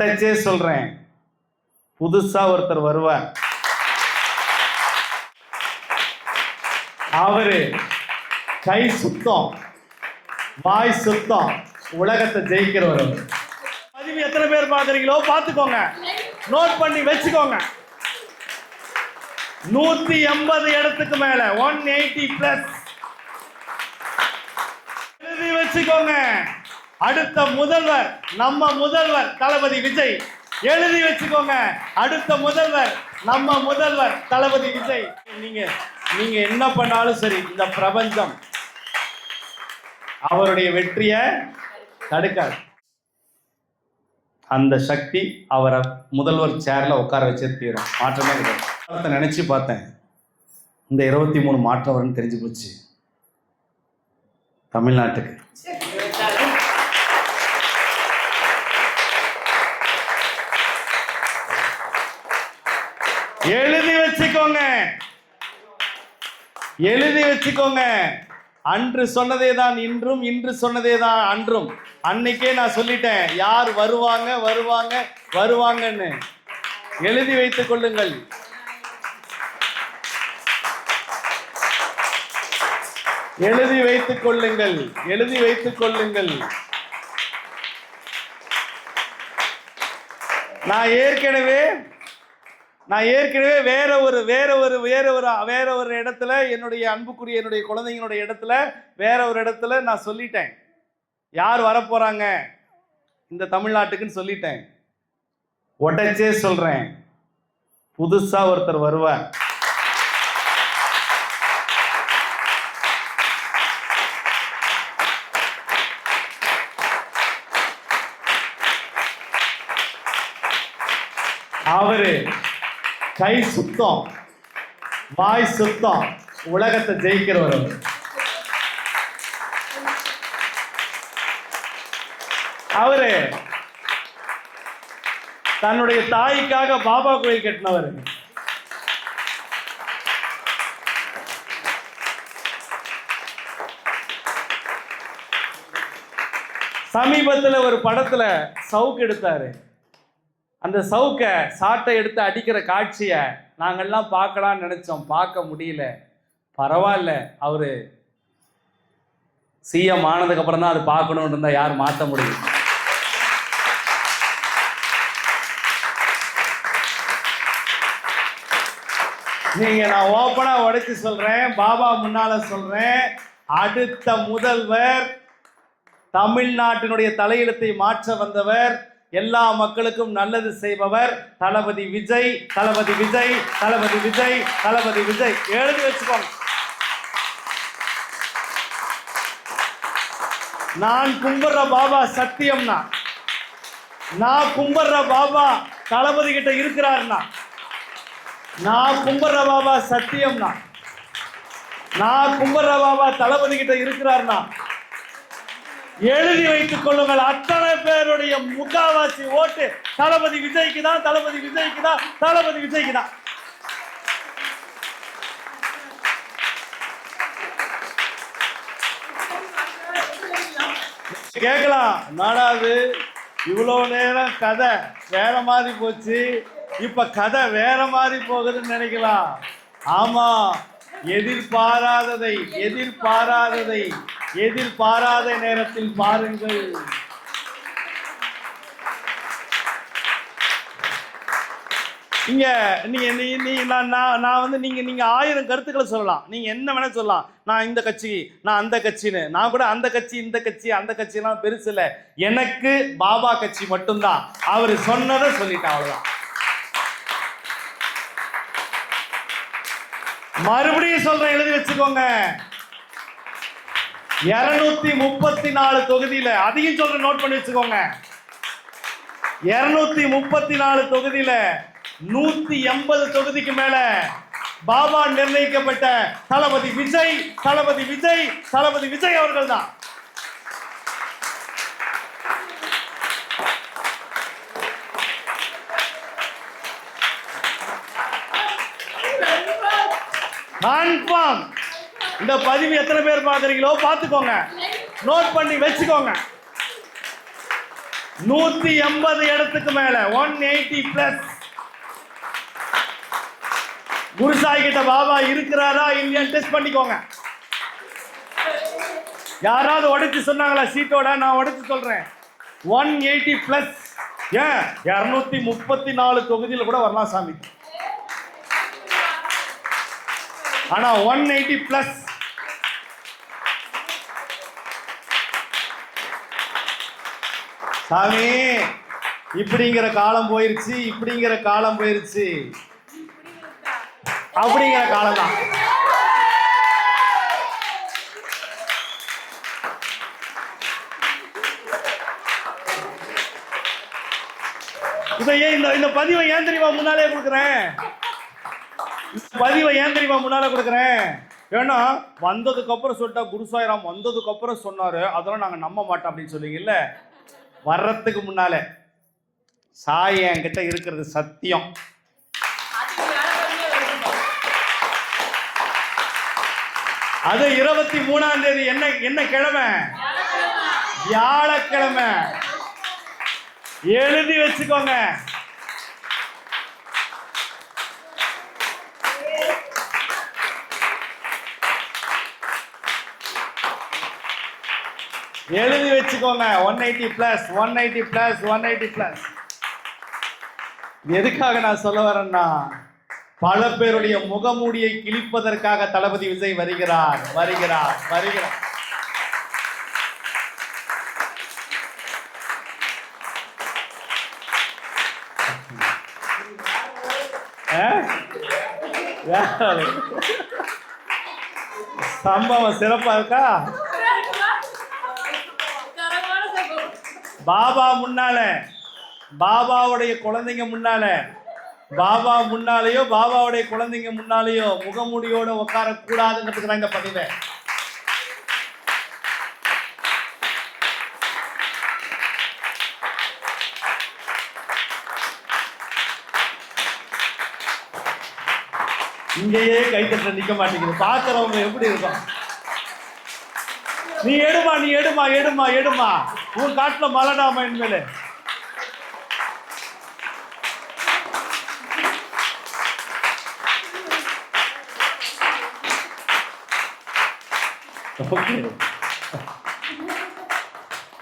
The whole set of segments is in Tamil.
உடைச்சே சொல்றேன், புதுசா ஒருத்தர் வருவார். அவரு கை சுத்தம், வாய் சுத்தம், உலகத்தை ஜெயிக்கிறவர். பதிவு எத்தனை பேர் பாக்குறீங்களோ பாத்துக்கோங்க, நோட் பண்ணி வச்சுக்கோங்க. 180 இடத்துக்கு மேல 180+. எழுதி வச்சுக்கோங்க. அடுத்த முதல்வர் நம்ம முதல்வர் தளபதி விஜய். எழுதி வச்சுக்கோங்க, அடுத்த முதல்வர் நம்ம முதல்வர் தளபதி விஜய். நீங்க என்ன பண்ணாலும் சரி, இந்த பிரபஞ்சம் அவருடைய வெற்றியை தடுக்காது. அந்த சக்தி அவரை முதல்வர் சேர்ல உட்கார வச்சே தீரும். மாற்றமே கிடையாது. நினைச்சு பார்த்தேன், இந்த 23 மாற்றம் வரும்னு தெரிஞ்சு போச்சு தமிழ்நாட்டுக்கு. எழுதி வச்சுக்கோங்க, எழுதி வச்சுக்கோங்க. அன்று சொன்னதே தான் இன்றும், இன்று சொன்னதே தான் அன்றும். அன்னைக்கே நான் சொல்லிட்டேன் யார் வருவாங்க வருவாங்க வருவாங்கன்னு. எழுதி வைத்துக் கொள்ளுங்கள். எழுதி வைத்துக் கொள்ளுங்கள், எழுதி வைத்துக் கொள்ளுங்கள். நான் ஏற்கனவே வேற ஒரு இடத்துல என்னுடைய அன்புக்குரிய என்னுடைய குழந்தைங்களுடைய இடத்துல வேற ஒரு இடத்துல நான் சொல்லிட்டேன் யார் வரப்போறாங்க இந்த தமிழ்நாட்டுக்குன்னு சொல்லிட்டேன். உடைச்சே சொல்றேன், புதுசா ஒருத்தர் வருவார். அவரு கை சுத்தம், வாய் சுத்தம், உலகத்தை ஜெயிக்கிறவர். அவரு தன்னுடைய தாய்க்காக பாபா கோயில் கட்டினவர். சமீபத்துல ஒரு படத்துல சவுக்கு எடுத்தாரு. அந்த சவுக்க சாட்டை எடுத்து அடிக்கிற காட்சிய நாங்கள்லாம் பார்க்கலாம்னு நினைச்சோம், பார்க்க முடியல. பரவாயில்ல, அவரு சிஎம் ஆனதுக்கு அப்புறம் தான் அது பார்க்கணும்னு இருந்தா யார் மாற்ற முடியும்? நீங்க நான் ஓப்பனா உடைச்சு சொல்றேன், பாபா முன்னால சொல்றேன், அடுத்த முதல்வர் தமிழ்நாட்டினுடைய தலையெழுத்தை மாற்ற வந்தவர், எல்லா மக்களுக்கும் நல்லது செய்பவர் தளபதி விஜய், தளபதி விஜய், தளபதி விஜய், தளபதி விஜய். எழுதி வச்சுக்கோங்க. நான் கும்பிடுற பாபா சத்தியம்னா, நான் கும்பிடுற பாபா தளபதி கிட்ட இருக்கிறார்னா, நான் கும்பிடுற பாபா சத்தியம்னா, நான் கும்பிடுற பாபா தளபதி கிட்ட இருக்கிறார்னா எழுதி வைத்துக் கொள்ளுங்கள். அத்தனை பேருடைய முக்காவாசி ஓட்டு தளபதி விஜய்க்கு தான், தளபதி விஜய்க்கு தான், தளபதி விஜய்க்கு தான். கேட்கலாம், நாடாது இவ்வளவு நேரம் கதை வேற மாதிரி போச்சு, இப்ப கதை வேற மாதிரி போகுதுன்னு நினைக்கலாம். ஆமா, எதிர்பாராததை எதிர்பாராத நேரத்தில் பாருங்கள். இங்க நான் வந்து நீங்க 1000 கருத்துக்களை சொல்லலாம், நீங்க என்ன வேணா சொல்லலாம். நான் இந்த கட்சி, நான் அந்த கட்சின்னு. நான் கூட அந்த கட்சி இந்த கட்சி அந்த கட்சியெல்லாம் பெருசு இல்லை, எனக்கு பாபா கட்சி மட்டும்தான். அவரு சொன்னதை சொல்லிட்டேன், அவ்வளவுதான். மறுபடியும் சொல்றேன், எழுதி வச்சுக்கோங்க. 234 தொகுதியில, அதையும் சொல்றேன், நோட் பண்ணி வச்சுக்கோங்க. 234 தொகுதியில 180 தொகுதிக்கு மேல பாபா நிர்ணயிக்கப்பட்ட தளபதி விஜய், தளபதி விஜய், தளபதி விஜய் அவர்கள் தான். கன்ஃபார்ம். இந்த பதிவு எத்தனை பேர் பாக்குறீங்களோ பாத்துக்கோங்க, நோட் பண்ணி வச்சுக்கோங்க. 180 இடத்துக்கு மேல 180 பிளஸ். குருசாய் கிட்ட பாபா இருக்கிறாரா இல்லையான்னு டெஸ்ட் பண்ணிக்கோங்க. யாராவது உடைச்சு சொன்னாங்களா சீட்டோட? நான் உடைச்சு சொல்றேன். 180 பிளஸ். ஏன் 234 தொகுதியில் கூட வரலாம் சாமி. ஆனா 180 பிளஸ். சாமி இப்படிங்கிற காலம் போயிருச்சு, இப்படிங்கிற காலம் போயிருச்சு, அப்படிங்கிற காலம் தான். இந்த பதிவை ஏன் தெரியுமா முன்னாலே கொடுக்குறேன்? பதிவை ஏன் தெரியுமா முன்னால கொடுக்குறேன்? ஏன்னா வந்ததுக்கு அப்புறம் சொல்லிட்டா குருசாய்ராம் வந்ததுக்கு அப்புறம் சொன்னாரு, அதெல்லாம் நாங்க நம்ப மாட்டோம் அப்படின்னு சொல்லுவீங்கல்ல. வர்றதுக்கு முன்னால சாய் என்கிட்ட இருக்கிறது சத்தியம். அது 23ஆம் தேதி என்ன கிழமை? வியாழக்கிழமை. எழுதி வச்சுக்கோங்க. எழுதி வச்சுக்கோங்க. 180 பிளஸ் 180 பிளஸ் 180 பிளஸ். எதுக்காக நான் சொல்ல வரேன்னா, பல பேருடைய முகமூடியை கிழிப்பதற்காக தளபதி விஜய் வருகிறார் வருகிறார் வருகிறார். சம்பவம் சிறப்பா இருக்கா? பாபா முன்னால, பாபாவுடைய குழந்தைங்க முன்னால, பாபா முன்னாலேயோ பாபாவுடைய குழந்தைங்க முன்னாலேயோ முகமூடியோட உட்கார கூடாதுங்கிறதுக்கு இந்த பதிவை. இங்கேயே கைத்தட்ட நிக்க மாட்டேங்குது. பாக்குறவங்க எப்படி இருக்கும்? நீ எடுமா நீ எடுமா எடுமா எடுமா. உன் காட்டுல மலடாமா இனிமேல.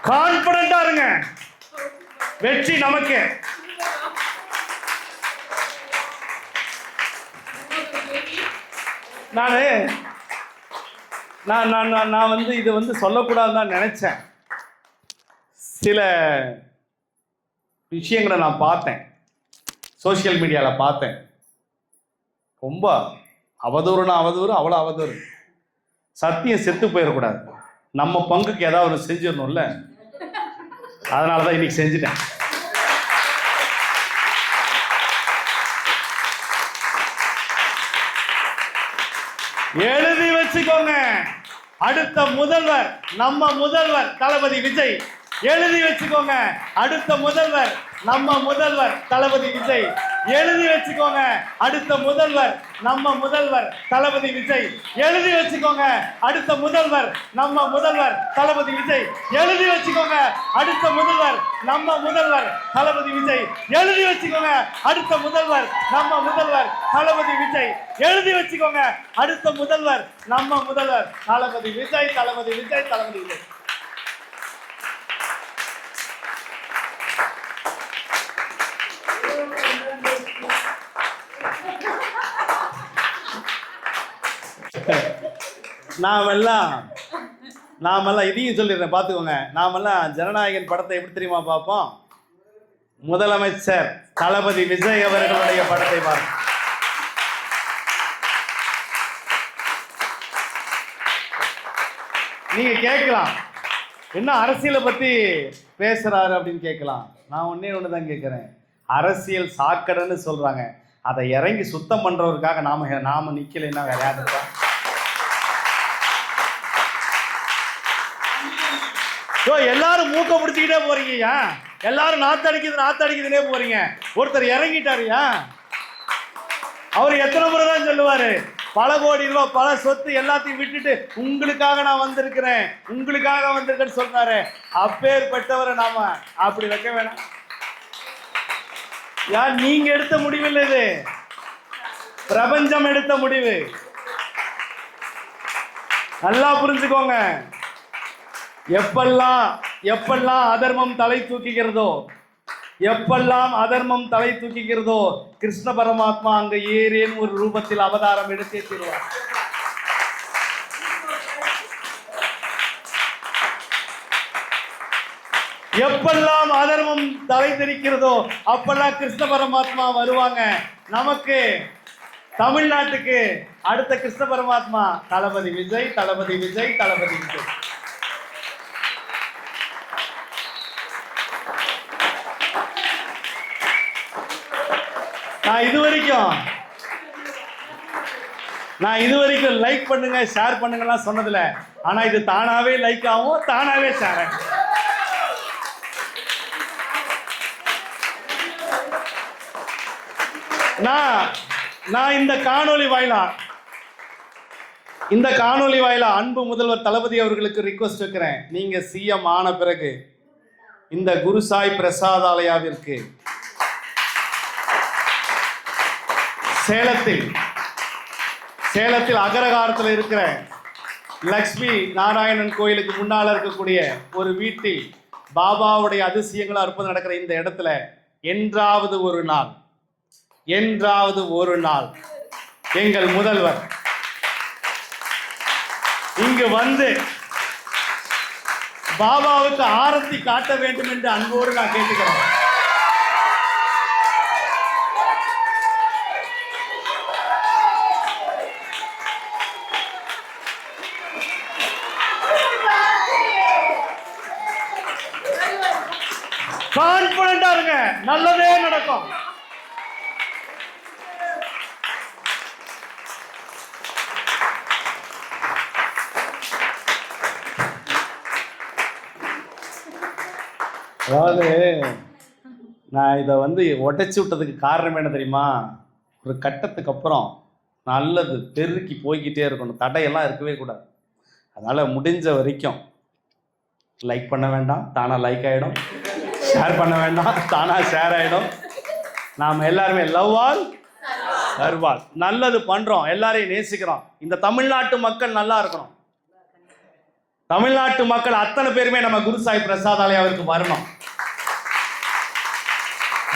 கான்பிடண்டா இருங்க. வெற்றி நமக்கு. நான் இது சொல்லக்கூடாதுன்னு நினைச்சேன். சில விஷயங்களை நான் பார்த்தேன், சோசியல் மீடியாவில் பார்த்தேன். ரொம்ப அவதூறுனா அவதூறு, அவ்வளோ அவதூறு. சத்தியம் செத்து போயிடக்கூடாது. நம்ம பங்குக்கு ஏதாவது ஒன்று செஞ்சிடணும்ல. அதனால தான் இன்னைக்கு செஞ்சுட்டேன். எழுதி வச்சுக்கோங்க. அடுத்த முதல்வர் நம்ம முதல்வர் தளபதி விஜய். எழுதி வச்சுக்கோங்க. அடுத்த முதல்வர் நம்ம முதல்வர் தளபதி விஜய். எழுதி வச்சுக்கோங்க. அடுத்த முதல்வர் நம்ம முதல்வர் தளபதி விஜய். எழுதி வச்சுக்கோங்க. அடுத்த முதல்வர் நம்ம முதல்வர் தளபதி விஜய். எழுதி வச்சுக்கோங்க. அடுத்த முதல்வர் நம்ம முதல்வர் தளபதி விஜய். எழுதி வச்சுக்கோங்க. அடுத்த முதல்வர் நம்ம முதல்வர் தளபதி விஜய். எழுதி வச்சுக்கோங்க. அடுத்த முதல்வர் நம்ம முதல்வர் தளபதி விஜய். தளபதி விஜய். தளபதி விஜய். நாமெல்லாம் இதையும் சொல்லிடுறேன், பார்த்துக்கோங்க. நாமெல்லாம் ஜனநாயகன் படத்தை எப்படி தெரியுமா பார்ப்போம்? முதலமைச்சர் தளபதி விஜய் அவர்களுடைய படத்தை பார்ப்போம். நீங்க கேட்கலாம், என்ன அரசியலை பத்தி பேசுறாரு அப்படின்னு கேட்கலாம். நான் ஒன்னே ஒண்ணுதான் கேட்கிறேன். அரசியல் சாக்கடைன்னு சொல்றாங்க, அதை இறங்கி சுத்தம் பண்றவருக்காக நாம நிக்கலைன்னா வேற யாருப்பா? எல்லாரும் மூக்க பிடிச்சிக்கிட்டே போறீங்க. எல்லாரும் நாத்தடிக்குதுன்னே போறீங்க. ஒருத்தர் இறங்கிட்டாருயா. அவர் எத்தனை முறை தான் சொல்லுவாரு, பல கோடி ரூபாய், பல சொத்து எல்லாத்தையும் விட்டுட்டு உங்களுக்காக நான் வந்திருக்கிறேன், உங்களுக்காக வந்திருக்கேன்னு சொல்றாரு. அப்பேற்பட்டவரை நாம அப்படி வைக்க வேணாம். யார் நீங்க எடுத்த முடிவு இல்லை, இது பிரபஞ்சம் எடுத்த முடிவு. நல்லா புரிஞ்சுக்கோங்க. எப்பெல்லாம் அதர்மம் தலை தூக்குகிறதோ, எப்பெல்லாம் அதர்மம் தலை தூக்குகிறதோ, கிருஷ்ண பரமாத்மா அங்க ஏறேன்னு ஒரு ரூபத்தில் அவதாரம் எடுத்தே தருவார். எப்பெல்லாம் அதர்மம் தலை தெரிக்கிறதோ அப்பெல்லாம் கிருஷ்ண பரமாத்மா வருவாங்க. நமக்கு தமிழ்நாட்டுக்கு அடுத்த கிருஷ்ண பரமாத்மா தளபதி விஜய், தளபதி விஜய், தளபதி விஜய். நான் இதுவரைக்கும் லைக் பண்ணுங்க, ஷேர் பண்ணுங்கலாம் சொன்னதில்ல. ஆனா இது தானாவே லைக் ஆகும், தானாவே ஷேர் ஆகும். நான் இந்த காணொளி வாயிலா அன்பு முதல்வர் தளபதி அவர்களுக்கு ரிக்வெஸ்ட் வைக்கிறேன். நீங்க சிஎம் ஆன பிறகு இந்த குருசாய் பிரசாதாலயாவிற்கு சேலத்தில் அகரகாரத்தில் இருக்கிற லக்ஷ்மி நாராயணன் கோயிலுக்கு முன்னால் இருக்கக்கூடிய ஒரு வீட்டில் பாபாவுடைய அதிசயங்கள் அற்புதம் நடக்கிற இந்த இடத்துல என்றாவது ஒரு நாள் எங்கள் முதல்வர் இங்கு வந்து பாபாவுக்கு ஆரத்தி காட்ட வேண்டும் என்று அன்போடு நான் கேட்டுக்கிறேன். கான்பிடண்டா இருங்க, நல்லதே நடக்கும். அதாவது நான் இதை உடைச்சி விட்டதுக்கு காரணம் என்ன தெரியுமா? ஒரு கட்டத்துக்கு அப்புறம் நல்லது பெருக்கி போய்கிட்டே இருக்கணும், தடையெல்லாம் இருக்கவே கூடாது. அதனால் முடிஞ்ச வரைக்கும் லைக் பண்ண வேண்டாம், தானாக லைக் ஆகிடும். ஷேர் பண்ண வேண்டாம், தானாக ஷேர் ஆகிடும். நாம் எல்லாருமே லவ் ஆல் சர்வால். நல்லது பண்ணுறோம், எல்லாரையும் நேசிக்கிறோம். இந்த தமிழ்நாட்டு மக்கள் நல்லா இருக்கணும். தமிழ்நாட்டு மக்கள் அத்தனை பேருமே நம்ம குருசாய் பிரசாதாலயாவிற்கு வரணும்.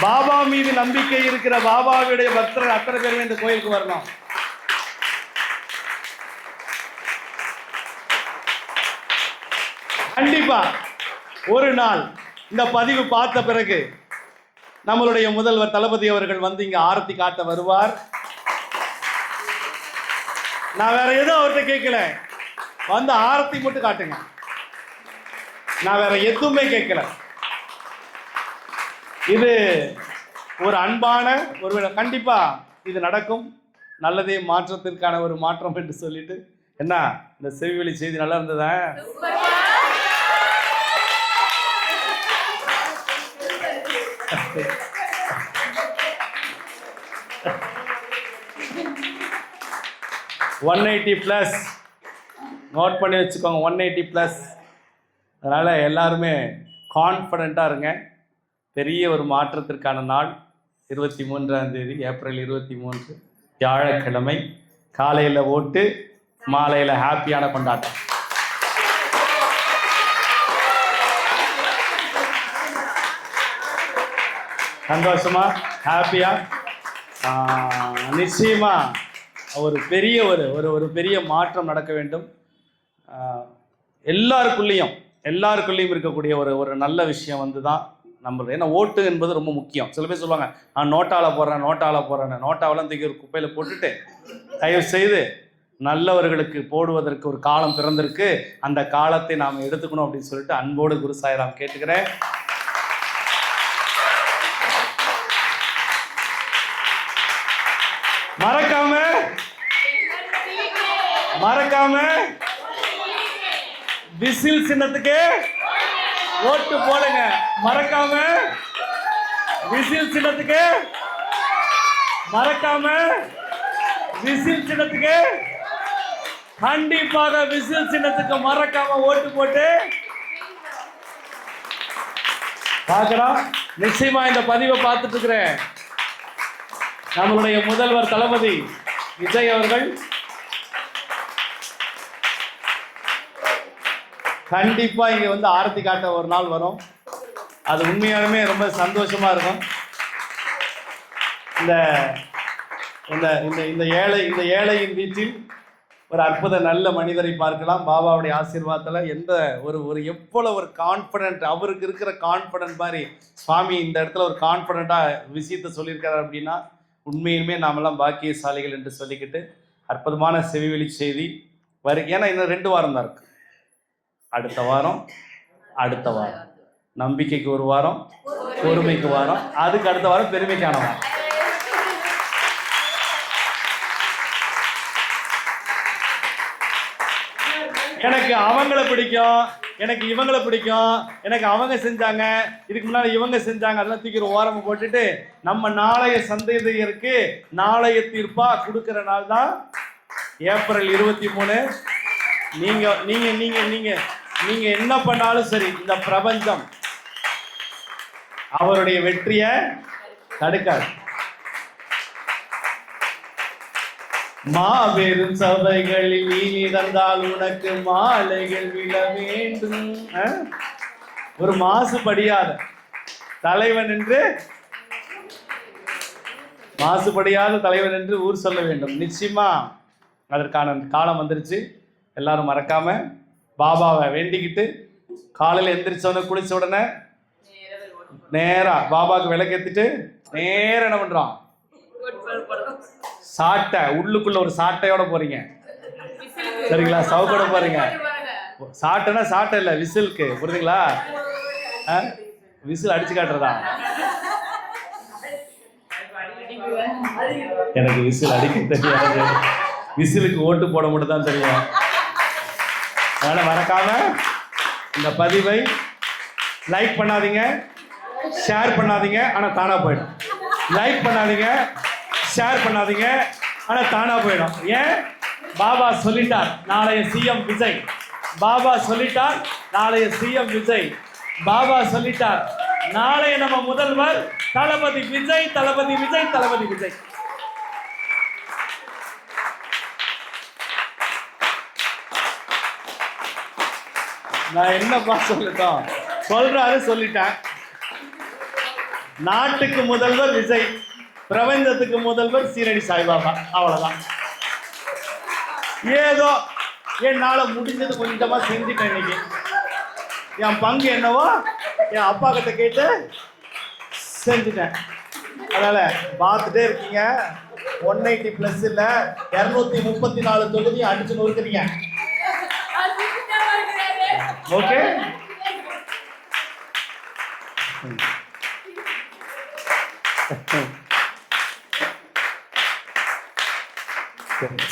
பாபா மீது நம்பிக்கை இருக்கிற பாபாவுடைய பக்தர்கள் அத்தனை பேருமே இந்த கோயிலுக்கு வரணும். கண்டிப்பா ஒரு நாள் இந்த பதிவு பார்த்த பிறகு நம்மளுடைய முதல்வர் தளபதி அவர்கள் இங்க ஆரத்தி காட்ட வருவார். நான் வேற எதுவும் அவர்கிட்ட கேட்கல, ஆரத்தி மட்டும் காட்டுங்க. நான் வேற எதுவுமே கேட்கல. இது ஒரு அன்பான ஒரு கண்டிப்பா இது நடக்கும். நல்லதே மாற்றத்திற்கான ஒரு மாற்றம் என்று சொல்லிட்டு என்ன இந்த செவிவெளி செய்தி நல்லா இருந்ததா? +180 நோட் பண்ணி வச்சுக்கோங்க, 180+. அதனால் எல்லாருமே கான்ஃபிடண்ட்டாக இருங்க. பெரிய ஒரு மாற்றத்திற்கான நாள் 23ஆம் தேதி ஏப்ரல் 23 வியாழக்கிழமை காலையில் ஓட்டு, மாலையில் ஹாப்பியான கொண்டாட்டம். சந்தோஷமா ஹாப்பியா நிச்சயமா ஒரு பெரிய ஒரு பெரிய மாற்றம் நடக்க வேண்டும். எல்லாருக்குள்ளேயும் இருக்கக்கூடிய ஒரு நல்ல விஷயம் தான் நம்மளுடைய. ஏன்னா ஓட்டு என்பது ரொம்ப முக்கியம். சில பேர் சொல்லுவாங்க நான் நோட்டாவில் போடுறேன். நோட்டாவெல்லாம் தூக்கி ஒரு குப்பையில் போட்டுட்டு தயவு செய்து நல்லவர்களுக்கு போடுவதற்கு ஒரு காலம் பிறந்திருக்கு, அந்த காலத்தை நாம் எடுத்துக்கணும் அப்படின்னு சொல்லிட்டு அன்போடு குரு சாய்ராம் கேட்டுக்கிறேன். மறக்காம விசில் சின்னத்துக்கு ஓட்டு போடுங்க. மறக்காம விசில் சின்னத்துக்கு, மறக்காம விசில் சின்னத்துக்கு கண்டிப்பாக விசில் சின்னத்துக்கு மறக்காம ஓட்டு போட்டு பார்க்கலாம். நிச்சயமா இந்த பதிவை பார்த்துட்டு இருக்கிறேன் நம்மளுடைய முதல்வர் தளபதி விஜய் அவர்கள் கண்டிப்பா இங்க வந்து ஆரத்தி காட்ட ஒரு நாள் வரும். அது உண்மையாலுமே ரொம்ப சந்தோஷமா இருக்கும். இந்த இந்த இந்த ஏழை இந்த ஏழையின் வீட்டில் ஒரு அற்புத நல்ல மனிதரை பார்க்கலாம். பாபாவுடைய ஆசீர்வாதத்தில் எந்த ஒரு எவ்வளவு ஒரு கான்ஃபிடென்ட், அவருக்கு இருக்கிற கான்ஃபிடென்ட் மாதிரி சுவாமி இந்த இடத்துல ஒரு கான்ஃபிடென்ட்டாக விஷயத்தை சொல்லியிருக்காரு அப்படின்னா உண்மையிலுமே நாமெல்லாம் பாக்கியசாலிகள் என்று சொல்லிக்கிட்டு அற்புதமான செவிவெளி செய்தி ஏன்னா இன்னும் 2 வாரம் தான் இருக்கு. அடுத்த வாரம் நம்பிக்கைக்கு ஒரு வாரம், பொறுமைக்கு வாரம், அதுக்கு அடுத்த வாரம் பெருமைக்கான வாரம். எனக்கு அவங்கள பிடிக்கும், எனக்கு இவங்களை பிடிக்கும், எனக்கு அவங்க செஞ்சாங்க, இதுக்கு முன்னாடி இவங்க செஞ்சாங்க, அதெல்லாம் தூக்கி ஒரு ஓரமா போட்டுட்டு நம்ம நாளைய சந்ததியருக்கு நாளைய தீர்ப்பா கொடுக்கிற நாள் தான் ஏப்ரல் 23. நீங்க நீங்க நீங்க நீங்க நீங்க என்ன பண்ணாலும் சரி இந்த பிரபஞ்சம் அவருடைய வெற்றியை தடுக்காது. மாபெரும் சபைகளில் நீ நிறந்தால் உனக்கு மாலைகள் விழ வேண்டும். ஒரு மாசுபடியாத தலைவன் என்று ஊர் சொல்ல வேண்டும். நிச்சயமா அதற்கான காலம் வந்துருச்சு. எல்லாரும் மறக்காம பாபாவை வேண்டிக்கிட்டு காலையில் எந்திரிச்சவன குளிச்ச உடனே நேரா பாபாவுக்கு விளக்கேத்திட்டு நேரம் என்ன பண்றான், சாட்டை உள்ளுக்குள்ள ஒரு சாட்டையோட போறீங்க சரிங்களா, சவுக்கோட போறீங்க. சாட்டைனா சாட்டை இல்ல, விசிலுக்கு புரியுதுங்களா? விசில் அடிச்சு காட்டுறதா? எனக்கு விசில் அடிக்க தெரியாது, விசிலுக்கு ஓட்டு போட மட்டும் தான் தெரியும். அதனால மறக்காம இந்த பதிவை லைக் பண்ணாதீங்க, ஷேர் பண்ணாதீங்க, ஆனா தானா போயிடும். லைக் பண்ணாதீங்க, ஷேர் பண்ணாதீங்க, ஆனா தானா போயிடும். ஏன்? பாபா சொல்லிட்டார் நாளைய சிஎம் விஜய். பாபா சொல்லிட்டார் நாளைய சிஎம் விஜய். பாபா சொல்லிட்டார் நாளைய நம்ம முதல்வர் தளபதி விஜய், தளபதி விஜய், தளபதி விஜய். நான் என்னப்பா சொல்லட்டும், சொல்றாரு சொல்லிட்டேன். நாட்டுக்கு முதல்வர் விஜய், பிரபஞ்சத்துக்கு முதல்வர் சீரடி சாய்பாபா. அவ்வளவுதான். ஏதோ என்னால முடிஞ்சது கொஞ்சமா செஞ்சுட்டேன். இன்னைக்கு என் பங்கு என்னவோ என் அப்பா கிட்ட கேட்டு செஞ்சுட்டேன். அதனால பார்த்துட்டே இருக்கீங்க. 180+ இல்ல 234 தொகுதியும் அடிச்சு நொறுக்குறீங்க. ஓகே,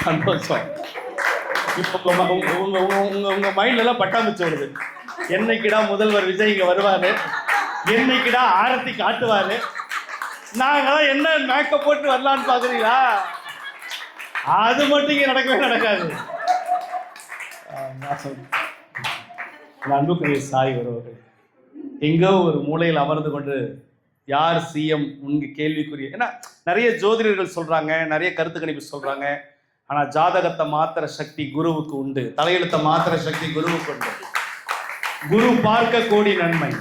சந்தோஷம். இப்போ உங்க மைண்ட்ல எல்லாம் பட்டாம்பூச்சி வருது. என்னைக்கிடா முதல்வர் விஜய் இங்க வருவாரு, என்னைக்கிடா ஆரத்தி காட்டுவாரு, நாங்களாம் என்ன மேக்கப் போட்டு வரலான்னு பாக்குறீங்களா? அது மட்டும் இங்க நடக்கவே நடக்காது. அன்புக்குரிய சாய் வருவார்கள் எங்கோ ஒரு மூலையில் அமர்ந்து கொண்டு யார் சிஎம் உங்க கேள்விக்குரிய. ஏன்னா நிறைய ஜோதிடர்கள் சொல்றாங்க, நிறைய கருத்து கணிப்பு சொல்றாங்க. ஆனா ஜாதகத்தை மாத்திர சக்தி குருவுக்கு உண்டு, தலையெழுத்தை மாத்திர சக்தி குருவுக்கு உண்டு. குரு பார்க்க கோடி நன்மை.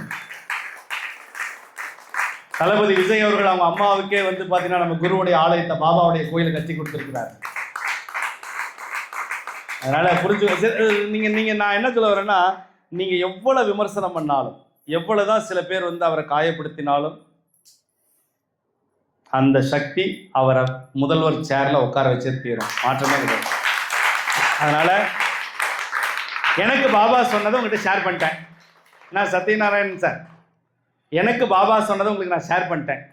தளபதி விஜய் அவர்கள் அவங்க அம்மாவுக்கே வந்து பாத்தீங்கன்னா நம்ம குருவுடைய ஆலயத்தை பாபாவுடைய கோயிலை கட்டி கொடுத்திருக்கிறார். அதனால புரிஞ்சு நீங்க நான் என்ன சொல்ல வரேன்னா, நீங்க எவ்வளவு விமர்சனம் பண்ணாலும், எவ்வளவுதான் சில பேர் வந்து அவரை காயப்படுத்தினாலும், அந்த சக்தி அவரை முதல்வர் சேர்ல உட்கார வச்சே தீரும், மாற்றமே கிடையாது. அதனால எனக்கு பாபா சொன்னதை உங்ககிட்ட ஷேர் பண்ணிட்டேன். நான் சத்யநாராயணன் சார், எனக்கு பாபா சொன்னதை உங்களுக்கு நான் ஷேர் பண்ணிட்டேன்.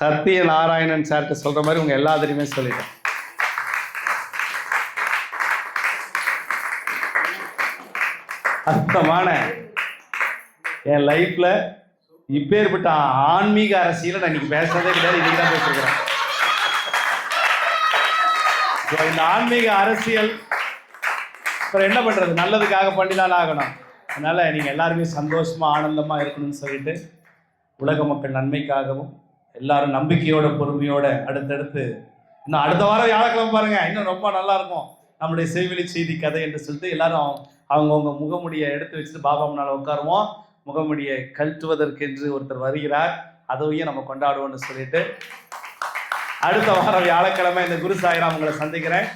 சத்யநாராயணன் சார்கிட்ட சொல்ற மாதிரி உங்க எல்லாத்தையுமே சொல்லிட்டேன். அற்புதமான என் லைஃப்ல இப்பேற்பட்ட ஆன்மீக அரசியலை நான் இன்னைக்கு பேசுறதே கிடையாது, இன்னைக்கு தான் பேசிருக்கிறேன். இந்த ஆன்மீக அரசியல் அப்புறம் என்ன பண்றது, நல்லதுக்காக பண்ணிதான் ஆகணும். அதனால நீங்க எல்லாருமே சந்தோஷமா ஆனந்தமா இருக்கணும்னு சொல்லிட்டு உலக மக்கள் நன்மைக்காகவும் எல்லாரும் நம்பிக்கையோட பொறுமையோட அடுத்தடுத்து இன்னும் அடுத்த வாரம் வியாழக்கிழமை பாருங்க, இன்னும் ரொம்ப நல்லா இருக்கும் நம்மளுடைய செய்வெளி செய்தி கதை என்று சொல்லிட்டு எல்லாரும் அவங்கவுங்க முகமுடியை எடுத்து வச்சுட்டு பாபா முன்னால உட்காருவோம். முகமுடியை கழட்டுவதற்கென்று ஒருத்தர் வருகிறார், அதையும் நம்ம கொண்டாடுவோம்னு சொல்லிட்டு அடுத்த வாரம் வியாழக்கிழமை இந்த குரு சாய்ராம் உங்களை சந்திக்கிறேன்.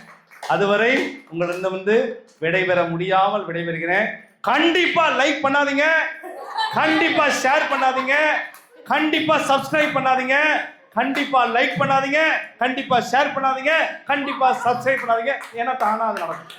அதுவரை உங்களிடம் வந்து விடைபெற முடியாமல் விடைபெறுகிறேன். கண்டிப்பா லைக் பண்ணாதீங்க, கண்டிப்பா ஷேர் பண்ணாதீங்க, கண்டிப்பா சப்ஸ்கிரைப் பண்ணாதீங்க, கண்டிப்பா லைக் பண்ணாதீங்க, கண்டிப்பா ஷேர் பண்ணாதீங்க, கண்டிப்பா சப்ஸ்கிரைப் பண்ணாதீங்க. ஏன்னா தானா அது நடக்கும்.